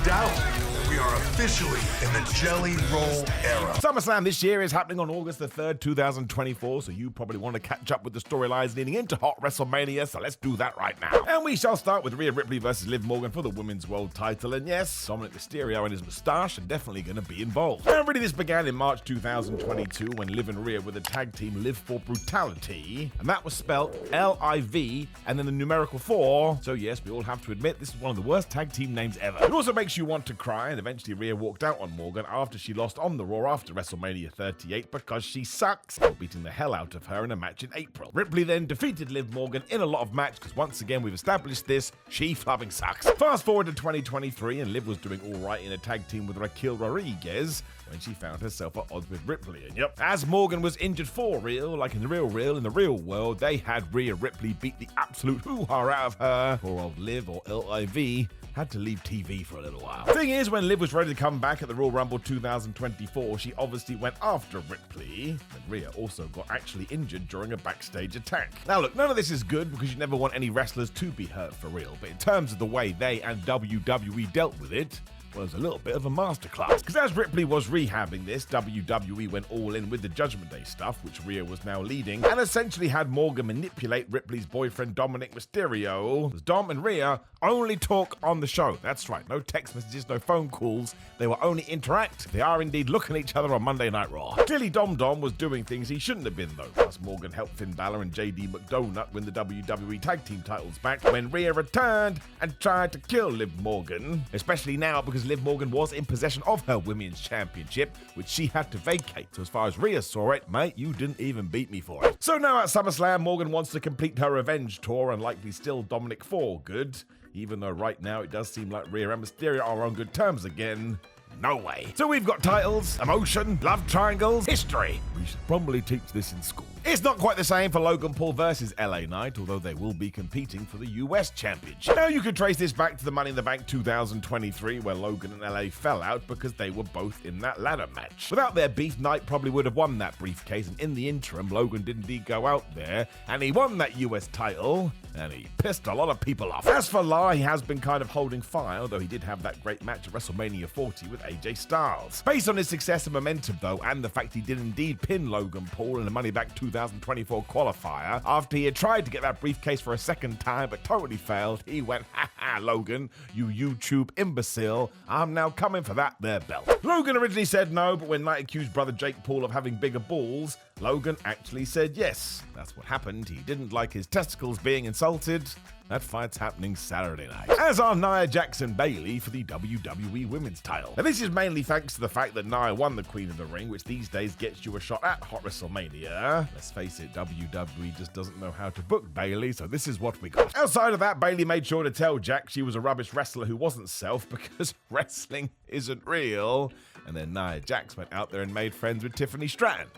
doubt that we are officially in the Jelly Roll era. SummerSlam this year is happening on August the 3rd, 2024, so you probably want to catch up with the storylines leading into Hot WrestleMania, so let's do that right now. And we shall start with Rhea Ripley versus Liv Morgan for the Women's World title, and yes, Dominic Mysterio and his moustache are definitely going to be involved. And really, this began in March 2022 when Liv and Rhea were the tag team Liv for Brutality, and that was spelled L-I-V and then the numerical 4, so yes, we all have to admit this is one of the worst tag team names ever. It also makes you want to cry, and eventually Rhea walked out on Morgan after she lost on the Raw after WrestleMania 38 because she sucks, beating the hell out of her in a match in April. Ripley then defeated Liv Morgan in a lot of match because once again we've established this, she flubbing sucks. Fast forward to 2023 and Liv was doing alright in a tag team with Raquel Rodriguez when she found herself at odds with Ripley. And yep, as Morgan was injured for real, like in the real world, they had Rhea Ripley beat the absolute hoo-ha out of her. Poor old Liv, or L-I-V, had to leave TV for a little while. Thing is, when Liv was ready to come back at the Royal Rumble 2024, she obviously went after Ripley, and Rhea also got actually injured during a backstage attack. Now look, none of this is good because you never want any wrestlers to be hurt for real, but in terms of the way they and WWE dealt with it, was a little bit of a masterclass. Because as Ripley was rehabbing this, WWE went all in with the Judgment Day stuff, which Rhea was now leading, and essentially had Morgan manipulate Ripley's boyfriend Dominic Mysterio. As Dom and Rhea only talk on the show. That's right, no text messages, no phone calls. They will only interact. They are indeed looking at each other on Monday Night Raw. Clearly Dom was doing things he shouldn't have been though. Plus Morgan helped Finn Balor and JD McDonagh win the WWE Tag Team titles back when Rhea returned and tried to kill Liv Morgan. Especially now because Liv Morgan was in possession of her Women's Championship, which she had to vacate. So as far as Rhea saw it, mate, you didn't even beat me for it. So now at SummerSlam, Morgan wants to complete her revenge tour and likely still Dominic for good, even though right now it does seem like Rhea and Mysterio are on good terms again. No way. So we've got titles, emotion, love triangles, history. We should probably teach this in school. It's not quite the same for Logan Paul versus LA Knight, although they will be competing for the US Championship. Now you can trace this back to the Money in the Bank 2023 where Logan and LA fell out because they were both in that ladder match. Without their beef, Knight probably would have won that briefcase, and in the interim, Logan did indeed go out there and he won that US title and he pissed a lot of people off. As for La, he has been kind of holding fire, although he did have that great match at WrestleMania 40 with AJ Styles. Based on his success and momentum though, and the fact he did indeed pin Logan Paul in the Money Back 2024 qualifier, after he had tried to get that briefcase for a second time but totally failed, he went, "Ha ha, Logan, you YouTube imbecile, I'm now coming for that there belt." Logan originally said no, but when Knight accused brother Jake Paul of having bigger balls, Logan actually said yes. That's what happened. He didn't like his testicles being insulted. That fight's happening Saturday night. As are Nia Jax and Bayley for the WWE Women's title. Now this is mainly thanks to the fact that Nia won the Queen of the Ring, which these days gets you a shot at Hot WrestleMania. Let's face it, WWE just doesn't know how to book Bayley, so this is what we got. Outside of that, Bayley made sure to tell Jax she was a rubbish wrestler who wasn't self because wrestling isn't real. And then Nia Jax went out there and made friends with Tiffany Stratton.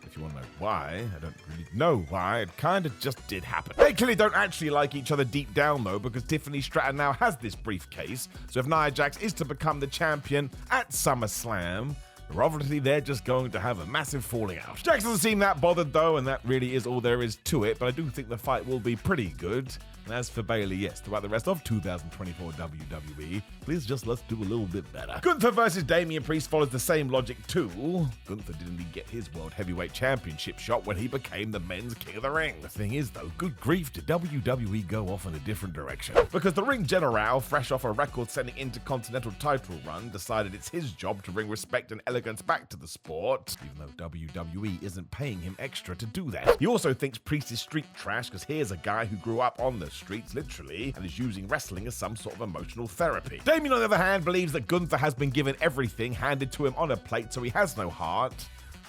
If you want to know why, I don't really know why, it kind of just did happen. They clearly don't actually like each other deep down though, because Tiffany Stratton now has this briefcase, so if Nia Jax is to become the champion at SummerSlam, obviously they're just going to have a massive falling out. Jax doesn't seem that bothered though, and that really is all there is to it, but I do think the fight will be pretty good. And as for Bayley, yes, throughout the rest of 2024 WWE, please just let's do a little bit better. Gunther versus Damian Priest follows the same logic too. Gunther didn't get his World Heavyweight Championship shot when he became the men's King of the Ring. The thing is though, good grief, did WWE go off in a different direction? Because the Ring General, fresh off a record-setting Intercontinental title run, decided it's his job to bring respect and elegance back to the sport, even though WWE isn't paying him extra to do that. He also thinks Priest is street trash because here's a guy who grew up on the streets, literally, and is using wrestling as some sort of emotional therapy. Damian, on the other hand, believes that Gunther has been given everything handed to him on a plate, so he has no heart.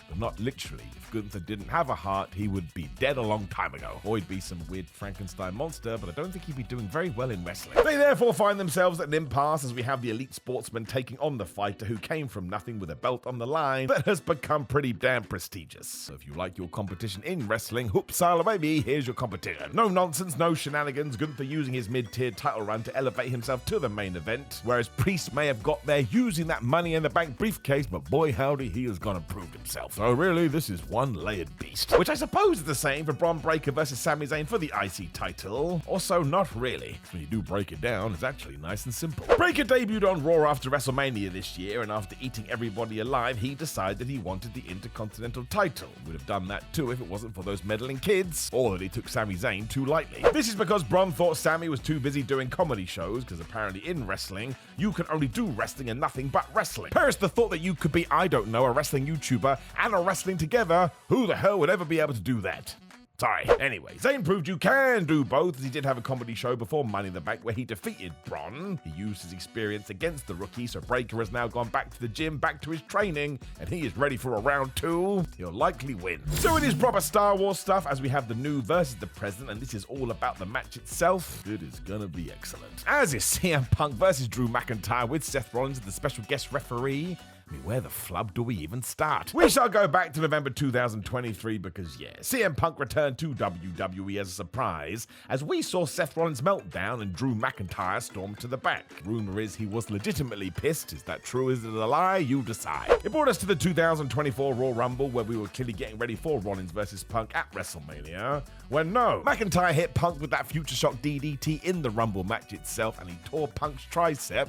But not literally. If Gunther didn't have a heart, he would be dead a long time ago. Or he'd be some weird Frankenstein monster, but I don't think he'd be doing very well in wrestling. They therefore find themselves at an impasse as we have the elite sportsman taking on the fighter who came from nothing with a belt on the line that has become pretty damn prestigious. So if you like your competition in wrestling, hoopsala baby, here's your competition. No nonsense, no shenanigans, Gunther using his mid-tier title run to elevate himself to the main event, whereas Priest may have got there using that Money in the Bank briefcase, but boy howdy, he has gone and proved himself. So really, this is one one-layered beast. Which I suppose is the same for Braun Breaker versus Sami Zayn for the IC title. Also, not really. When you do break it down, it's actually nice and simple. Breaker debuted on Raw after WrestleMania this year, and after eating everybody alive, he decided he wanted the Intercontinental title. Would have done that too if it wasn't for those meddling kids, or that he took Sami Zayn too lightly. This is because Braun thought Sami was too busy doing comedy shows, because apparently in wrestling, you can only do wrestling and nothing but wrestling. Perish the thought that you could be, I don't know, a wrestling YouTuber and a wrestling together. Who the hell would ever be able to do that? Sorry. Anyway, Zayn proved you can do both, as he did have a comedy show before Money in the Bank where he defeated Braun. He used his experience against the rookie, so Breaker has now gone back to the gym, back to his training, and he is ready for a round 2. He'll likely win. So it is proper Star Wars stuff, as we have the new versus the present, and this is all about the match itself. It is gonna be excellent. As is CM Punk versus Drew McIntyre with Seth Rollins as the special guest referee. I mean, where the flub do we even start? We shall go back to November 2023 because, yeah, CM Punk returned to WWE as a surprise as we saw Seth Rollins meltdown and Drew McIntyre storm to the back. Rumor is he was legitimately pissed. Is that true? Is it a lie? You decide. It brought us to the 2024 Royal Rumble where we were clearly getting ready for Rollins versus Punk at WrestleMania. When no, McIntyre hit Punk with that Future Shock DDT in the Rumble match itself and he tore Punk's tricep.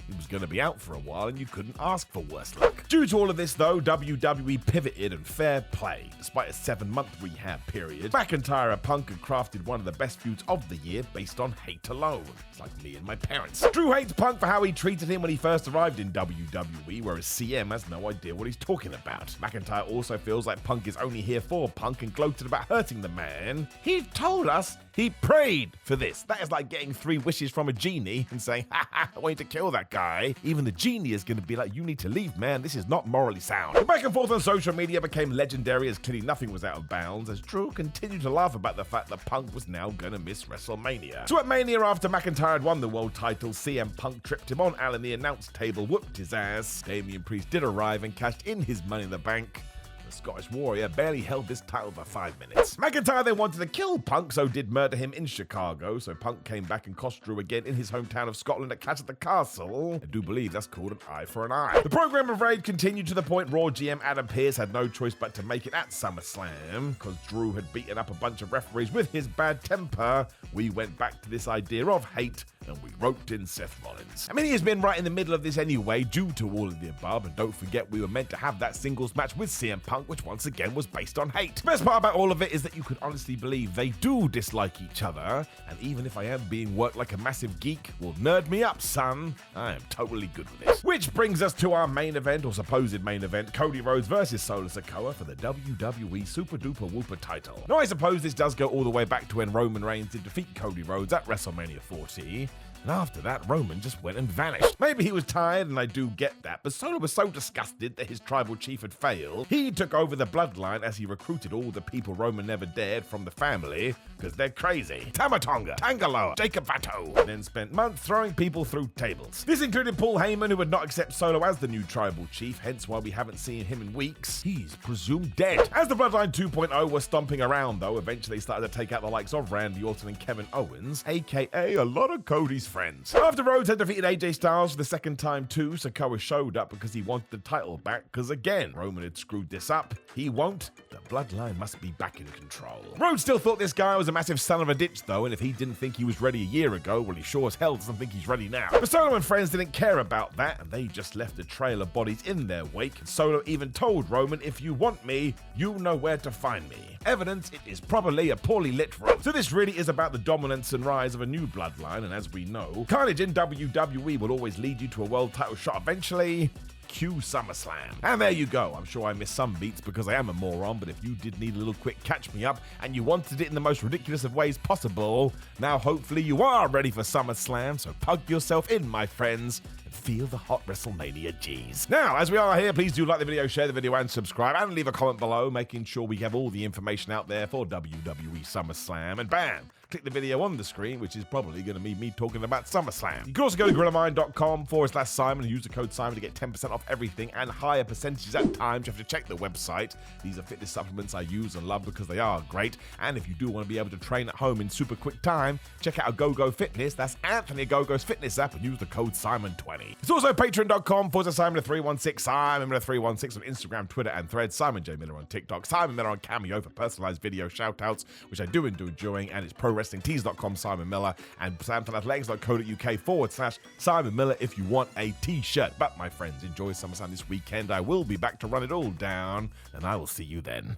He was going to be out for a while and you couldn't ask for worse luck. Due to all of this though, WWE pivoted and fair play. Despite a 7-month rehab period, McIntyre and Punk had crafted one of the best feuds of the year based on hate alone. It's like me and my parents. Drew hates Punk for how he treated him when he first arrived in WWE, whereas CM has no idea what he's talking about. McIntyre also feels like Punk is only here for Punk and gloated about hurting the man. He told us he prayed for this. That is like getting 3 wishes from a genie and saying, ha ha, I want you to kill that guy. Even the genie is going to be like, you need to leave, man. This is not morally sound. The back and forth on social media became legendary as clearly nothing was out of bounds as Drew continued to laugh about the fact that Punk was now going to miss WrestleMania. So at Mania, after McIntyre had won the world title, CM Punk tripped him on Al in the announce table, whooped his ass. Damian Priest did arrive and cashed in his Money in the Bank. The Scottish Warrior barely held this title for 5 minutes. McIntyre then wanted to kill Punk, so did murder him in Chicago. So Punk came back and cost Drew again in his hometown of Scotland at Clash at the Castle. I do believe that's called an eye for an eye. The program of raid continued to the point Raw GM Adam Pearce had no choice but to make it at SummerSlam. Because Drew had beaten up a bunch of referees with his bad temper, we went back to this idea of hate and we roped in Seth Rollins. I mean, he has been right in the middle of this anyway, due to all of the above, and don't forget we were meant to have that singles match with CM Punk, which once again was based on hate. The best part about all of it is that you could honestly believe they do dislike each other, and even if I am being worked like a massive geek, well, nerd me up, son. I am totally good with this. Which brings us to our main event, or supposed main event, Cody Rhodes versus Solo Sikoa for the WWE Super Duper Whooper title. Now, I suppose this does go all the way back to when Roman Reigns did defeat Cody Rhodes at WrestleMania 40. And after that, Roman just went and vanished. Maybe he was tired, and I do get that, but Solo was so disgusted that his tribal chief had failed. He took over the bloodline as he recruited all the people Roman never dared from the family, because they're crazy. Tama Tonga, Tangaloa, Jacob Fatto, and then spent months throwing people through tables. This included Paul Heyman, who would not accept Solo as the new tribal chief, hence why we haven't seen him in weeks. He's presumed dead. As the Bloodline 2.0 was stomping around, though, eventually started to take out the likes of Randy Orton and Kevin Owens, aka a lot of Cody's friends. After Rhodes had defeated AJ Styles for the second time too, Sikoa showed up because he wanted the title back, because again, Roman had screwed this up. He won't. The bloodline must be back in control. Rhodes still thought this guy was a massive son of a ditch though, and if he didn't think he was ready a year ago, well, he sure as hell doesn't think he's ready now. But Solo and friends didn't care about that, and they just left a trail of bodies in their wake. Solo even told Roman, if you want me, you know where to find me. Evidence it is probably a poorly lit room. So this really is about the dominance and rise of a new bloodline, and as we know, carnage in WWE will always lead you to a world title shot eventually. Cue SummerSlam. And there you go. I'm sure I missed some beats because I am a moron, but if you did need a little quick catch me up and you wanted it in the most ridiculous of ways possible, now hopefully you are ready for SummerSlam, so plug yourself in, my friends, and feel the hot WrestleMania G's. Now, as we are here, please do like the video, share the video, and subscribe, and leave a comment below, making sure we have all the information out there for WWE SummerSlam, and bam! Click the video on the screen, which is probably going to be me talking about SummerSlam. You can also go to GorillaMind.com/Simon and use the code Simon to get 10% off everything and higher percentages at times. You have to check the website. These are fitness supplements I use and love because they are great. And if you do want to be able to train at home in super quick time, check out Go Fitness. That's Anthony Gogo's fitness app and use the code Simon20. 2020. It's also patreon.com/Simon316, Simon Miller 316 on Instagram, Twitter, and Threads, Simon J. Miller on TikTok, Simon Miller on Cameo for personalized video shoutouts, which I do enjoying, and it's ProWrestlingTees.com, Simon Miller, and SamtonAthletics.co.uk/Simon Miller if you want a t-shirt. But my friends, enjoy SummerSlam this weekend. I will be back to run it all down, and I will see you then.